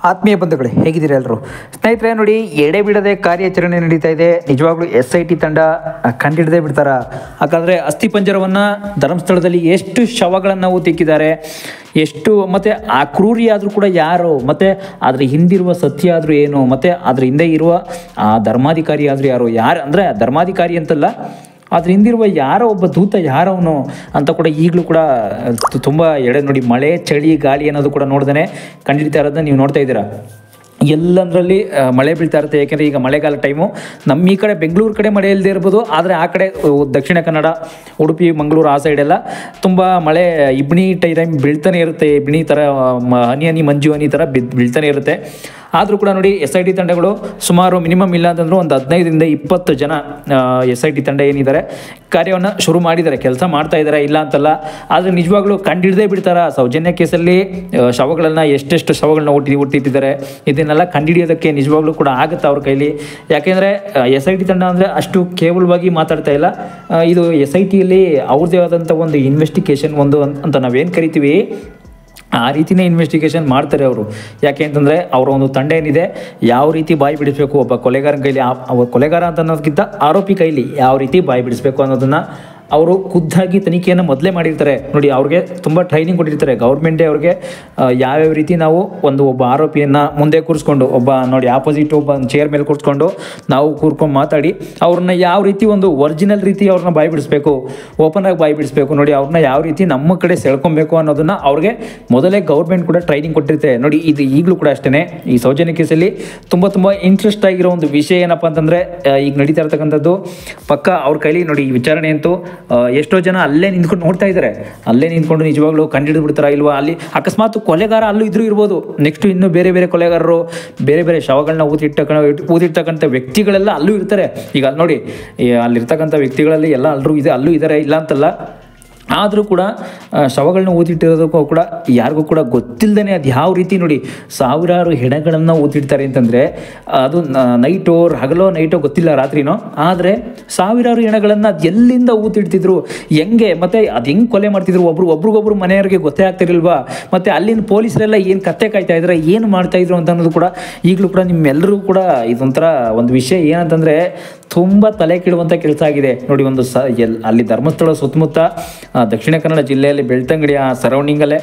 ಆತ್ಮೀಯ ಬಂಧುಗಳೇ, ಹೇಗಿದ್ದೀರಾ ಎಲ್ಲರೂ? ಸ್ನೇಹಿತರೆ ನೋಡಿ, ಎಡೆ ಬಿಡದೆ ಕಾರ್ಯಾಚರಣೆ ನಡೀತಾ ಇದೆ. ನಿಜವಾಗ್ಲೂ SIT ತಂಡ ಕಂಡಿಡದೆ ಬಿಡ್ತಾರ? ಯಾಕಂದರೆ ಅಸ್ಥಿಪಂಜರವನ್ನು ಧರ್ಮಸ್ಥಳದಲ್ಲಿ ಎಷ್ಟು ಶವಗಳನ್ನು ನಾವು ತಿಕ್ಕಿದ್ದಾರೆ, ಎಷ್ಟು ಮತ್ತು ಆ ಕ್ರೂರಿ ಆದರೂ ಕೂಡ ಯಾರು, ಮತ್ತು ಅದ್ರ ಹಿಂದಿರುವ ಸತ್ಯ ಆದರೂ ಏನು, ಮತ್ತು ಅದ್ರ ಹಿಂದೆ ಇರುವ ಆ ಧರ್ಮಾಧಿಕಾರಿ ಆದರೂ ಯಾರು ಅಂದರೆ ಧರ್ಮಾಧಿಕಾರಿ ಅಂತಲ್ಲ, ಅದ್ರ ಹಿಂದಿರುವ ಯಾರೋ ಒಬ್ಬ ದೂತ ಯಾರವನು ಅಂತ ಕೂಡ ಈಗಲೂ ಕೂಡ ತುಂಬ ಎಡೆ ನೋಡಿ, ಮಳೆ ಚಳಿ ಗಾಳಿ ಅನ್ನೋದು ಕೂಡ ನೋಡ್ದೇ ಕಂಡಿಡ್ತಾ ಇರೋದನ್ನ ನೀವು ನೋಡ್ತಾ ಇದ್ದೀರಾ. ಎಲ್ಲಂದ್ರಲ್ಲಿ ಮಳೆ ಬೀಳ್ತಾ ಇರುತ್ತೆ. ಯಾಕೆಂದರೆ ಈಗ ಮಳೆಗಾಲ ಟೈಮು. ನಮ್ಮ ಈ ಕಡೆ ಬೆಂಗಳೂರು ಕಡೆ ಮಳೆ ಇಲ್ಲದೆ ಇರ್ಬೋದು, ಆದರೆ ಆ ಕಡೆ ದಕ್ಷಿಣ ಕನ್ನಡ, ಉಡುಪಿ, ಮಂಗಳೂರು ಆ ಸೈಡೆಲ್ಲ ತುಂಬ ಮಳೆ ಇಬ್ನಿ ಟೈಮ್ ಬೀಳ್ತಾನೆ ಇರುತ್ತೆ. ಇಬ್ನಿ ಥರ ಹನಿ ಮಂಜು ಹನಿ ಥರ ಬೀಳ್ತಾನೆ ಇರುತ್ತೆ. ಆದರೂ ಕೂಡ ನೋಡಿ, SIT ತಂಡಗಳು ಸುಮಾರು ಮಿನಿಮಮ್ ಇಲ್ಲ ಅಂತಂದ್ರೂ ಒಂದು 15ರಿಂದ 20 ಜನ SIT ತಂಡ ಏನಿದ್ದಾರೆ ಕಾರ್ಯವನ್ನು ಶುರು ಮಾಡಿದ್ದಾರೆ, ಕೆಲಸ ಮಾಡ್ತಾ ಇದ್ದಾರೆ, ಇಲ್ಲ ಅಂತಲ್ಲ. ಆದರೆ ನಿಜವಾಗ್ಲೂ ಕಂಡಿಡದೇ ಬಿಡ್ತಾರ? ಸೌಜನ್ಯ ಕೇಸಲ್ಲಿ ಶವಗಳನ್ನು ಎಷ್ಟೆಷ್ಟು ಶವಗಳನ್ನ ಹುಟ್ಟಿಟ್ಟಿದ್ದಾರೆ, ಇದನ್ನೆಲ್ಲ ಕಂಡುಹಿಡಿಯೋದಕ್ಕೆ ನಿಜವಾಗ್ಲೂ ಕೂಡ ಆಗುತ್ತೆ ಅವ್ರ ಕೈಲಿ. ಯಾಕೆಂದರೆ SIT ತಂಡ ಅಂದರೆ ಅಷ್ಟು ಕೇವಲವಾಗಿ ಮಾತಾಡ್ತಾ ಇಲ್ಲ. ಇದು SITಯಲ್ಲಿ ಅವ್ರದ್ದೇ ಆದಂಥ ಒಂದು ಇನ್ವೆಸ್ಟಿಗೇಷನ್ ಅಂತ ನಾವೇನು ಕರಿತೀವಿ, ಆ ರೀತಿಯೇ ಇನ್ವೆಸ್ಟಿಗೇಷನ್ ಮಾಡ್ತಾರೆ ಅವರು. ಯಾಕೆ ಅಂತಂದರೆ ಅವರ ಒಂದು ತಂಡ ಏನಿದೆ, ಯಾವ ರೀತಿ ಬಾಯಿ ಬಿಡಿಸಬೇಕು ಒಬ್ಬ ಕೊಲೆಗಾರನ ಕೈಲಿ, ಕೊಲೆಗಾರ ಅಂತ ಅನ್ನೋದಕ್ಕಿಂತ ಆರೋಪಿ ಕೈಲಿ ಯಾವ ರೀತಿ ಬಾಯಿ ಬಿಡಿಸಬೇಕು ಅನ್ನೋದನ್ನು ಅವರು ಖುದ್ದಾಗಿ ತನಿಖೆಯನ್ನು ಮೊದಲೇ ಮಾಡಿರ್ತಾರೆ. ನೋಡಿ, ಅವ್ರಿಗೆ ತುಂಬ ಟ್ರೈನಿಂಗ್ ಕೊಟ್ಟಿರ್ತಾರೆ ಗೌರ್ಮೆಂಟೇ ಅವ್ರಿಗೆ. ಯಾವ್ಯಾವ ರೀತಿ ನಾವು ಒಬ್ಬ ಆರೋಪಿಯನ್ನು ಮುಂದೆ ಕೂರಿಸ್ಕೊಂಡು, ನೋಡಿ ಆಪೋಸಿಟ್ ಒಬ್ಬ ಚೇರ್ ಮೇಲೆ ಕೂರಿಸ್ಕೊಂಡು ನಾವು ಕೂರ್ಕೊಂಡು ಮಾತಾಡಿ ಅವ್ರನ್ನ ಯಾವ ರೀತಿ ಒಂದು ಒರಿಜಿನಲ್ ರೀತಿ ಅವ್ರನ್ನ ಬಾಯಿ ಬಿಡಿಸ್ಬೇಕು, ಓಪನ್ ಆಗಿ ಬಾಯಿ ಬಿಡಿಸ್ಬೇಕು, ನೋಡಿ ಅವ್ರನ್ನ ಯಾವ ರೀತಿ ನಮ್ಮ ಕಡೆ ಸೆಳ್ಕೊಬೇಕು ಅನ್ನೋದನ್ನು ಅವ್ರಿಗೆ ಮೊದಲೇ ಗೌರ್ಮೆಂಟ್ ಕೂಡ ಟ್ರೈನಿಂಗ್ ಕೊಟ್ಟಿರುತ್ತೆ. ನೋಡಿ, ಇದು ಈಗಲೂ ಕೂಡ ಅಷ್ಟೇ. ಈ ಸೌಜನ್ಯ ಕೇಸಲ್ಲಿ ತುಂಬ ಇಂಟ್ರೆಸ್ಟ್ ಆಗಿರೋ ಒಂದು ವಿಷಯ ಏನಪ್ಪ ಅಂತಂದರೆ, ಈಗ ನಡೀತಾ ಇರ್ತಕ್ಕಂಥದ್ದು ಪಕ್ಕ ಅವ್ರ ಕೈಲಿ ನೋಡಿ ಈ ವಿಚಾರಣೆ ಅಂತೂ ಎಷ್ಟೋ ಜನ ಅಲ್ಲೇ ನಿಂತ್ಕೊಂಡು ನೋಡ್ತಾ ಇದ್ದಾರೆ. ಅಲ್ಲೇ ನಿಂತ್ಕೊಂಡು ನಿಜವಾಗ್ಲೂ ಕಂಡಿಡಿದು ಬಿಡ್ತಾರ ಇಲ್ವಾ, ಅಲ್ಲಿ ಅಕಸ್ಮಾತ್ ಕೊಲೆಗಾರ ಅಲ್ಲೂ ಇರ್ಬೋದು. ನೆಕ್ಸ್ಟ್ ಇನ್ನೂ ಬೇರೆ ಕೊಲೆಗಾರರು, ಬೇರೆ ಶವಗಳನ್ನ ಊದಿರ್ತಕ್ಕಂಥ ವ್ಯಕ್ತಿಗಳೆಲ್ಲ ಅಲ್ಲೂ ಇರ್ತಾರೆ. ಈಗ ಅಲ್ಲಿ ನೋಡಿ, ಅಲ್ಲಿರ್ತಕ್ಕಂಥ ವ್ಯಕ್ತಿಗಳಲ್ಲಿ ಎಲ್ಲ ಅಲ್ಲೂ ಇದ್ದಾರೆ, ಇಲ್ಲ ಅಂತಲ್ಲ. ಆದರೂ ಕೂಡ ಶವಗಳನ್ನ ಊದಿಟ್ಟಿರೋದಕ್ಕೂ ಕೂಡ ಯಾರಿಗೂ ಕೂಡ ಗೊತ್ತಿಲ್ಲದೇ ಅದು ಯಾವ ರೀತಿ ನೋಡಿ ಸಾವಿರಾರು ಹೆಣಗಳನ್ನು ಊದಿಡ್ತಾರೆ ಅಂತಂದರೆ, ಅದು ಹಗಲೋ ನೈಟೋ ಗೊತ್ತಿಲ್ಲ, ರಾತ್ರಿನೋ, ಆದರೆ ಸಾವಿರಾರು ಹೆಣಗಳನ್ನು ಅದು ಎಲ್ಲಿಂದ ಊದಿಡ್ತಿದ್ರು, ಹೆಂಗೆ, ಮತ್ತು ಅದು ಹೆಂಗೆ ಕೊಲೆ ಮಾಡ್ತಿದ್ರು, ಒಬ್ರಿಗೊಬ್ರು ಮನೆಯವರಿಗೆ ಗೊತ್ತೇ ಆಗ್ತಿರಲ್ವಾ, ಮತ್ತು ಅಲ್ಲಿನ ಪೊಲೀಸರೆಲ್ಲ ಏನು ಕತ್ತೆ ಕಾಯ್ತಾ ಇದ್ದಾರೆ, ಏನು ಮಾಡ್ತಾಯಿದ್ರು ಅಂತ ಅನ್ನೋದು ಕೂಡ ಈಗಲೂ ಕೂಡ ನಿಮ್ಮೆಲ್ಲರೂ ಕೂಡ ಇದೊಂಥರ ಒಂದು ವಿಷಯ ಏನಂತಂದರೆ ತುಂಬ ತಲೆ ಕೆಡುವಂಥ ಕೆಲಸ ಆಗಿದೆ. ನೋಡಿ, ಅಲ್ಲಿ ಧರ್ಮಸ್ಥಳ ಸುತ್ತಮುತ್ತ ದಕ್ಷಿಣ ಕನ್ನಡ ಜಿಲ್ಲೆಯಲ್ಲಿ ಬೆಳ್ತಂಗಡಿ ಆ ಸರೌಂಡಿಂಗಲ್ಲೇ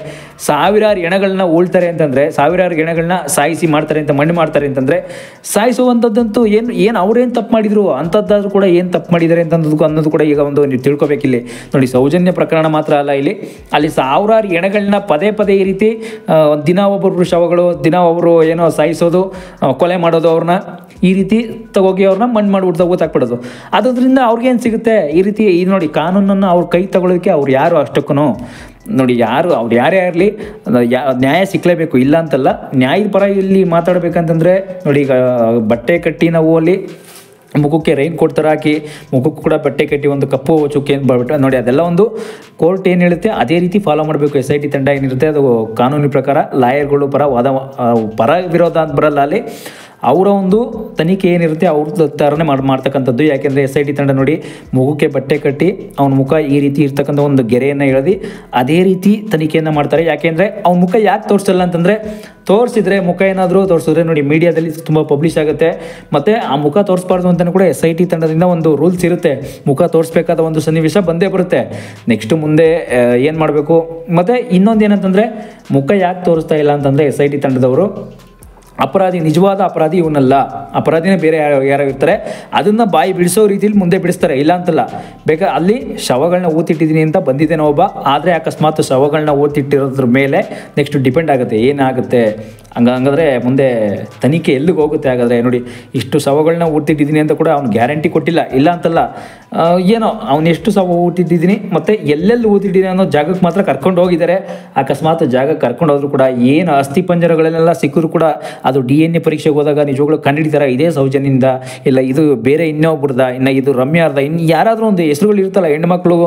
ಸಾವಿರಾರು ಹೆಣಗಳನ್ನ ಉಳ್ತಾರೆ ಅಂತಂದರೆ, ಸಾವಿರಾರು ಹೆಣಗಳನ್ನ ಸಾಯಿಸಿ ಮಾಡ್ತಾರೆ ಅಂತ, ಮಣ್ಣು ಮಾಡ್ತಾರೆ ಅಂತಂದರೆ, ಸಾಯಿಸುವಂಥದ್ದಂತೂ ಏನು ಅವ್ರೇನು ತಪ್ಪು ಮಾಡಿದ್ರು ಅಂಥದ್ದಾದ್ರೂ ಕೂಡ ಏನು ತಪ್ಪು ಮಾಡಿದ್ದಾರೆ ಅನ್ನೋದು ಕೂಡ ಈಗ ನೀವು ತಿಳ್ಕೊಬೇಕಿಲ್ಲಿ. ನೋಡಿ, ಸೌಜನ್ಯ ಪ್ರಕರಣ ಮಾತ್ರ ಅಲ್ಲ, ಅಲ್ಲಿ ಸಾವಿರಾರು ಹೆಣಗಳನ್ನ ಪದೇ ಈ ರೀತಿ ದಿನ ಒಬ್ಬೊಬ್ರು ಶವಗಳು, ದಿನ ಒಬ್ಬರು ಏನೋ ಸಾಯಿಸೋದು, ಕೊಲೆ ಮಾಡೋದು, ಅವ್ರನ್ನ ಈ ರೀತಿ ತಗೋಗಿ ಅವ್ರನ್ನ ಮಣ್ಣು ಮಾಡಿಬಿಡ್ತಾ ಗೊತ್ತಾಗ್ಬಿಡೋದು. ಅದರಿಂದ ಅವ್ರಿಗೇನು ಸಿಗುತ್ತೆ ಈ ರೀತಿ? ಇದು ನೋಡಿ, ಕಾನೂನನ್ನು ಅವ್ರ ಕೈ ತಗೊಳ್ಳೋದಕ್ಕೆ ಅವ್ರು ಯಾರು ಅಷ್ಟಕ್ಕೂ ನೋಡಿ, ಅವ್ರು ಯಾರೇ ಇರಲಿ ನ್ಯಾಯ ಸಿಕ್ಕಲೇಬೇಕು, ಇಲ್ಲ ಅಂತಲ್ಲ. ನ್ಯಾಯದ ಪರ ಇಲ್ಲಿ ಮಾತಾಡಬೇಕಂತಂದರೆ ನೋಡಿ, ಈಗ ಬಟ್ಟೆ ಕಟ್ಟಿ ನಾವು ಅಲ್ಲಿ ಮುಖಕ್ಕೆ ರೈನ್ ಕೋಟ್ ಥರ ಹಾಕಿ, ಮುಖಕ್ಕೂ ಕೂಡ ಬಟ್ಟೆ ಕಟ್ಟಿ ಒಂದು ಕಪ್ಪು ಚುಕ್ಕೆ ಅಂತ ಬರ್ಬಿಟ್ಟು ನೋಡಿ, ಅದೆಲ್ಲ ಒಂದು ಕೋರ್ಟ್ ಏನು ಹೇಳುತ್ತೆ ಅದೇ ರೀತಿ ಫಾಲೋ ಮಾಡಬೇಕು. SIT ತಂಡ ಏನಿರುತ್ತೆ ಅದು ಕಾನೂನಿನ ಪ್ರಕಾರ ಲಾಯರ್ಗಳು ಪರ ವಿರೋಧ ಅಂತ ಬರಲ್ಲ. ಅಲ್ಲಿ ಅವರ ಒಂದು ತನಿಖೆ ಏನಿರುತ್ತೆ ಅವ್ರ ಥರನೇ ಮಾಡ್ತಕ್ಕಂಥದ್ದು. ಯಾಕೆಂದರೆ SIT ತಂಡ ನೋಡಿ, ಮುಖಕ್ಕೆ ಬಟ್ಟೆ ಕಟ್ಟಿ ಅವನ ಮುಖ ಈ ರೀತಿ ಇರ್ತಕ್ಕಂಥ ಒಂದು ಗೆರೆಯನ್ನು ಎಳೆದು ಅದೇ ರೀತಿ ತನಿಖೆಯನ್ನು ಮಾಡ್ತಾರೆ. ಯಾಕೆಂದರೆ ಅವ್ನ ಮುಖ ಯಾಕೆ ತೋರಿಸಲ್ಲ ಅಂತಂದರೆ, ತೋರಿಸಿದ್ರೆ ಮುಖ ಏನಾದರೂ ತೋರಿಸಿದ್ರೆ ನೋಡಿ ಮೀಡಿಯಾದಲ್ಲಿ ತುಂಬ ಪಬ್ಲಿಷ್ ಆಗುತ್ತೆ. ಮತ್ತು ಆ ಮುಖ ತೋರಿಸ್ಬಾರ್ದು ಅಂತಲೂ ಕೂಡ SIT ತಂಡದಿಂದ ಒಂದು ರೂಲ್ಸ್ ಇರುತ್ತೆ. ಮುಖ ತೋರಿಸ್ಬೇಕಾದ ಒಂದು ಸನ್ನಿವೇಶ ಬಂದೇ ಬರುತ್ತೆ. ನೆಕ್ಸ್ಟ್ ಮುಂದೆ ಏನು ಮಾಡಬೇಕು, ಮತ್ತು ಇನ್ನೊಂದು ಏನಂತಂದರೆ, ಮುಖ ಯಾಕೆ ತೋರಿಸ್ತಾ ಇಲ್ಲ ಅಂತಂದರೆ SIT ತಂಡದವರು ನಿಜವಾದ ಅಪರಾಧಿ ಇವನಲ್ಲ, ಅಪರಾಧಿನೇ ಬೇರೆ ಯಾರು ಇರ್ತಾರೆ, ಅದನ್ನು ಬಾಯಿ ಬಿಡಿಸೋ ರೀತಿಯಲ್ಲಿ ಮುಂದೆ ಬಿಡಿಸ್ತಾರೆ, ಇಲ್ಲ ಅಂತಲ್ಲ. ಅಲ್ಲಿ ಶವಗಳನ್ನ ಊತಿಟ್ಟಿದ್ದೀನಿ ಅಂತ ಬಂದಿದ್ದೇನೋ ಒಬ್ಬ, ಆದರೆ ಅಕಸ್ಮಾತ್ ಶವಗಳನ್ನ ಊತಿಟ್ಟಿರೋದ್ರ ಮೇಲೆ ನೆಕ್ಸ್ಟ್ ಡಿಪೆಂಡ್ ಆಗುತ್ತೆ ಏನಾಗುತ್ತೆ. ಹಂಗಾದ್ರೆ ಮುಂದೆ ತನಿಖೆ ಎಲ್ಲಿಗೆ ಹೋಗುತ್ತೆ? ಹಾಗಾದರೆ ನೋಡಿ, ಇಷ್ಟು ಶವಗಳನ್ನ ಊತಿಟ್ಟಿದ್ದೀನಿ ಅಂತ ಕೂಡ ಅವ್ನು ಗ್ಯಾರಂಟಿ ಕೊಟ್ಟಿಲ್ಲ, ಇಲ್ಲ ಅಂತಲ್ಲ. ಏನೋ ಅವ್ನು ಎಷ್ಟು ಶವ ಊತಿಟ್ಟಿದ್ದೀನಿ ಮತ್ತು ಎಲ್ಲೆಲ್ಲಿ ಊತಿಟ್ಟಿದ್ದೀನಿ ಅನ್ನೋ ಜಾಗಕ್ಕೆ ಮಾತ್ರ ಕರ್ಕೊಂಡು ಹೋಗಿದ್ದಾರೆ. ಅಕಸ್ಮಾತ್ ಜಾಗಕ್ಕೆ ಕರ್ಕೊಂಡು ಹೋದ್ರು ಕೂಡ ಏನು ಅಸ್ಥಿ ಪಂಜರಗಳನ್ನೆಲ್ಲ ಸಿಕ್ಕರು ಕೂಡ ಅದು DNA ಪರೀಕ್ಷೆಗೆ ಹೋದಾಗ ನಿಜವಾಗ್ಲೂ ಕಂಡುಹಿಡಿತಾರೆ ಇದೇ ಸೌಜನ್ಯದಿಂದ, ಇಲ್ಲ ಇದು ಬೇರೆ ಇನ್ನೊಬ್ಬರದ, ಇನ್ನು ಇದು ರಮ್ಯಾರ್ದ, ಇನ್ನು ಯಾರಾದರೂ ಒಂದು ಹೆಸರುಗಳು ಇರ್ತಲ್ಲ, ಹೆಣ್ಮಕ್ಳು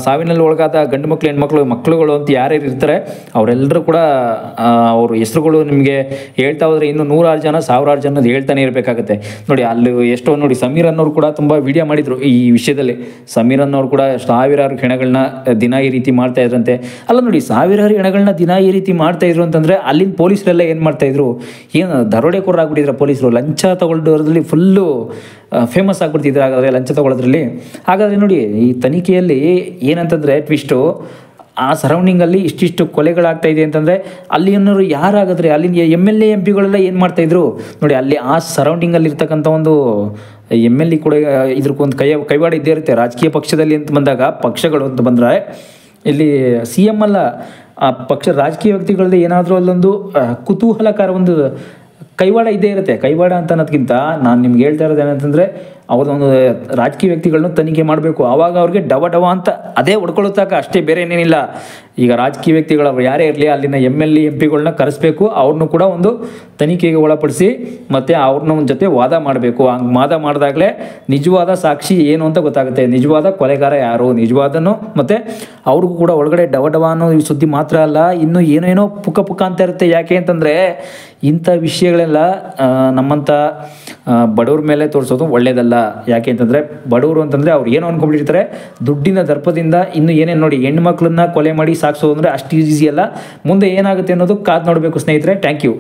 ಸಾವಿನಲ್ಲಿ ಒಳಗಾದ ಗಂಡು ಮಕ್ಕಳು, ಹೆಣ್ಮಕ್ಳುಗಳು ಅಂತ ಯಾರ್ಯಾರು ಇರ್ತಾರೆ ಅವರೆಲ್ಲರೂ ಕೂಡ ಅವ್ರ ಹೆಸರುಗಳು ನಿಮಗೆ ಹೇಳ್ತಾ ಹೋದರೆ ಇನ್ನು 100 ಜನ 1000 ಜನದ ಹೇಳ್ತಾನೆ ಇರಬೇಕಾಗುತ್ತೆ ನೋಡಿ. ಅಲ್ಲಿ ಎಷ್ಟೋ ನೋಡಿ ಸಮೀರ್ ಅನ್ನೋರು ಕೂಡ ತುಂಬ ವಿಡಿಯೋ ಮಾಡಿದರು ಈ ವಿಷಯದಲ್ಲಿ. ಸಮೀರ್ ಅನ್ನೋರು ಕೂಡ ಸಾವಿರಾರು ಹೆಣಗಳನ್ನ ದಿನ ಈ ರೀತಿ ಮಾಡ್ತಾ ಇದ್ರಂತೆ. ಅಲ್ಲ ನೋಡಿ, ಸಾವಿರಾರು ಹೆಣಗಳನ್ನ ದಿನ ಈ ರೀತಿ ಮಾಡ್ತಾ ಇದ್ರು ಅಂತಂದರೆ ಅಲ್ಲಿನ ಪೊಲೀಸರೆಲ್ಲ ಏನು ಮಾಡ್ತಾಯಿದ್ರು, ಏನು ದರೋಡೆಕೋರಾಗ್ಬಿಟ್ಟಿದ್ರು ಪೊಲೀಸರು. ಲಂಚ ತಗೊಳ್ಳೋದ್ರಲ್ಲಿ ಫುಲ್ಲು ಫೇಮಸ್ ಆಗಿಬಿಡ್ತಿದ್ರು ಹಾಗಾದರೆ ಲಂಚ ತಗೊಳ್ಳೋದ್ರಲ್ಲಿ. ಹಾಗಾದರೆ ನೋಡಿ, ಈ ತನಿಖೆಯಲ್ಲಿ ಏನಂತಂದರೆ ಟ್ವಿಸ್ಟು, ಆ ಸರೌಂಡಿಂಗಲ್ಲಿ ಇಷ್ಟಿಷ್ಟು ಕೊಲೆಗಳಾಗ್ತಾ ಇದೆ ಅಂತಂದರೆ ಅಲ್ಲಿ ಅನ್ನೋರು ಯಾರಾಗಿದ್ರೆ ಅಲ್ಲಿನ MLA MP ಗಳೆಲ್ಲ ಏನು ಮಾಡ್ತಾಯಿದ್ರು ನೋಡಿ. ಅಲ್ಲಿ ಆ ಸರೌಂಡಿಂಗಲ್ಲಿ ಇರ್ತಕ್ಕಂಥ ಒಂದು MLA ಕೂಡ ಇದ್ರಕ್ಕೊಂದು ಕೈವಾಡ ಇದ್ದೇ ಇರುತ್ತೆ. ರಾಜಕೀಯ ಪಕ್ಷದಲ್ಲಿ ಅಂತ ಬಂದಾಗ, ಪಕ್ಷಗಳು ಅಂತ ಬಂದರೆ ಇಲ್ಲಿ CM ಅಲ್ಲ, ಆ ಪಕ್ಷ ರಾಜಕೀಯ ವ್ಯಕ್ತಿಗಳದ್ದು ಏನಾದರೂ ಅಲ್ಲೊಂದು ಕುತೂಹಲಕಾರ ಒಂದು ಕೈವಾಡ ಇದ್ದೇ ಇರುತ್ತೆ. ಕೈವಾಡ ಅಂತ ಅನ್ನೋದಕ್ಕಿಂತ ನಾನು ನಿಮ್ಗೆ ಹೇಳ್ತಾ ಇರೋದು ಏನಂತಂದರೆ, ಅವ್ರದ್ದೊಂದು ರಾಜಕೀಯ ವ್ಯಕ್ತಿಗಳನ್ನ ತನಿಖೆ ಮಾಡಬೇಕು. ಆವಾಗ ಅವ್ರಿಗೆ ಡವ ಅಂತ ಅದೇ ಹೊಡ್ಕೊಳ್ಳುತ್ತಾಗ ಅಷ್ಟೇ, ಬೇರೆ ಏನೇನಿಲ್ಲ. ಈಗ ರಾಜಕೀಯ ವ್ಯಕ್ತಿಗಳು ಅವ್ರು ಯಾರೇ ಇರಲಿ, ಅಲ್ಲಿನ MLA MP ಗಳ್ನ ಕರೆಸ್ಬೇಕು, ಅವ್ರನ್ನೂ ಕೂಡ ಒಂದು ತನಿಖೆಗೆ ಒಳಪಡಿಸಿ ಮತ್ತು ಅವ್ರನ್ನ ಒಂದು ಜೊತೆ ವಾದ ಮಾಡಬೇಕು. ಹಂಗೆ ವಾದ ಮಾಡಿದಾಗಲೇ ನಿಜವಾದ ಸಾಕ್ಷಿ ಏನು ಅಂತ ಗೊತ್ತಾಗುತ್ತೆ, ನಿಜವಾದ ಕೊಲೆಗಾರ ಯಾರು, ನಿಜವಾದನು. ಮತ್ತು ಅವ್ರಿಗೂ ಕೂಡ ಒಳಗಡೆ ಡವ ಅನ್ನೋ ಈ ಸುದ್ದಿ ಮಾತ್ರ ಅಲ್ಲ, ಇನ್ನೂ ಏನೇನೋ ಪುಕ್ಕ ಅಂತ ಇರುತ್ತೆ. ಯಾಕೆ ಅಂತಂದರೆ ಇಂಥ ವಿಷಯಗಳೆಲ್ಲ ನಮ್ಮಂಥ ಬಡವ್ರ ಮೇಲೆ ತೋರಿಸೋದು ಒಳ್ಳೆಯದಲ್ಲ. ಯಾಕೆ ಅಂತಂದರೆ ಬಡವರು ಅಂತಂದರೆ ಅವ್ರು ಏನೋ ಅಂದ್ಕೊಂಡ್ಬಿಟ್ಟಿರ್ತಾರೆ, ದುಡ್ಡಿನ ದರ್ಪದಿಂದ ಇನ್ನೂ ಏನೇನು ನೋಡಿ, ಹೆಣ್ಮಕ್ಳನ್ನ ಕೊಲೆ ಮಾಡಿ ಸಾಗಿಸೋದು ಅಂದರೆ ಅಷ್ಟು ಈಸಿ ಅಲ್ಲ. ಮುಂದೆ ಏನಾಗುತ್ತೆ ಅನ್ನೋದು ಕಾದು ನೋಡಬೇಕು ಸ್ನೇಹಿತರೆ. Thank you.